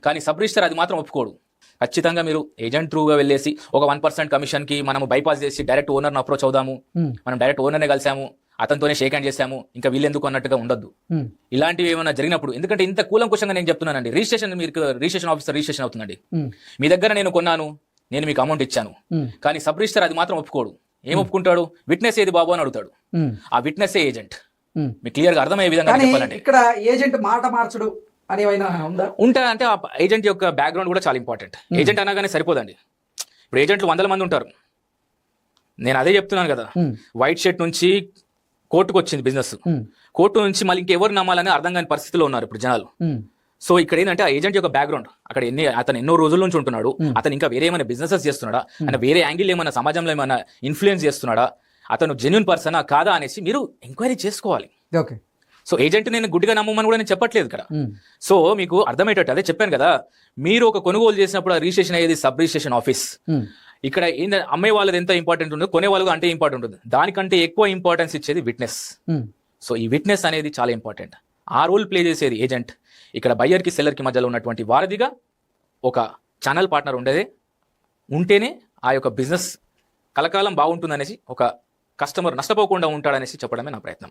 కానీ sub register అది మాత్రం ఒప్పుకోడు. ఖచ్చితంగా మీరు ఏజెంట్ త్రూగా వెళ్ళేసి ఒక 1% కమిషన్కి మనం బైపాస్ చేసి డైరెక్ట్ ఓనర్ని అప్రోచ్ అవుదాము, మనం డైరెక్ట్ ఓనర్నే కలిసాము, అతనితోనే షేక్ హ్యాండ్ చేసాము, ఇంకా వీళ్ళెందుకు అన్నట్టుగా ఉండొద్దు. ఇలాంటివి ఏమైనా జరిగినప్పుడు, ఎందుకంటే ఇంత కూలంకుషంగా నేను చెప్తున్నానండి, రిజిస్ట్రేషన్ ఆఫీసర్ రిజిస్ట్రేషన్ అవుతుందండి. మీ దగ్గర నేను కొన్నాను, నేను మీకు అమౌంట్ ఇచ్చాను, కానీ సబ్ రిజిస్టర్ అది మాత్రం ఒప్పుకోడు. ఏం ఒప్పుకుంటాడు? విట్నెస్ ఏది బాబు అని అడుగుతాడు. ఆ విట్నెస్ ఏజెంట్. మీకు క్లియర్ గా అర్థమయ్యే విధంగా చెప్పాలంటే ఇక్కడ ఏజెంట్ మాట మార్చడు అనేవైనా ఉందా? ఉంటా అంటే ఆ ఏజెంట్ యొక్క బ్యాక్గ్రౌండ్ కూడా చాలా ఇంపార్టెంట్. ఏజెంట్ అనగానే సరిపోదండి. ఇప్పుడు ఏజెంట్లు 100 మంది ఉంటారు. నేను అదే చెప్తున్నాను కదా, వైట్ షర్ట్ నుంచి కోర్టుకు వచ్చింది బిజినెస్, కోర్టు నుంచి మళ్ళీ ఇంకెవరు నమ్మాలని అర్థం కాని పరిస్థితిలో ఉన్నారు ఇప్పుడు జనాలు. సో ఇక్కడ ఏంటంటే ఆ ఏజెంట్ యొక్క బ్యాక్గ్రౌండ్, అక్కడ అతను ఎన్నో రోజుల నుంచి ఉంటున్నాడు, అతను ఇంకా వేరే ఏమైనా బిజినెసెస్ చేస్తున్నాడా, అంటే వేరే యాంగిల్ ఏమైనా సమాజంలో ఏమైనా ఇన్ఫ్లుయెన్స్ చేస్తున్నాడా, అతను జెన్యూన్ పర్సనా కాదా అనేసి మీరు ఎంక్వైరీ చేసుకోవాలి. ఓకే. సో ఏజెంట్ నేను గుడ్డిగా నమ్మమని కూడా నేను చెప్పట్లేదు ఇక్కడ. సో మీకు అర్థమయ్యేటట్టు అదే చెప్పాను కదా, మీరు ఒక కొనుగోలు చేసినప్పుడు ఆ రిజిస్ట్రేషన్ అయ్యేది సబ్ రిజిస్ట్రేషన్ ఆఫీస్. ఇక్కడ ఏంటంటే అమ్మే వాళ్ళది ఎంత ఇంపార్టెంట్ ఉంటుందో కొనే వాళ్ళకి అంటే ఇంపార్టెంట్ ఉంటుంది. దానికంటే ఎక్కువ ఇంపార్టెన్స్ ఇచ్చేది విట్నెస్. సో ఈ విట్నెస్ అనేది చాలా ఇంపార్టెంట్. ఆ రోల్ ప్లే చేసేది ఏజెంట్. ఇక్కడ బయ్యర్కి సెల్లర్కి మధ్యలో ఉన్నటువంటి వారధిగా ఒక ఛానల్ పార్ట్నర్ ఉంటేనే ఆ యొక్క బిజినెస్ కలకాలం బాగుంటుందనేసి, ఒక కస్టమర్ నష్టపోకుండా ఉంటాడనేసి చెప్పడమే నా ప్రయత్నం.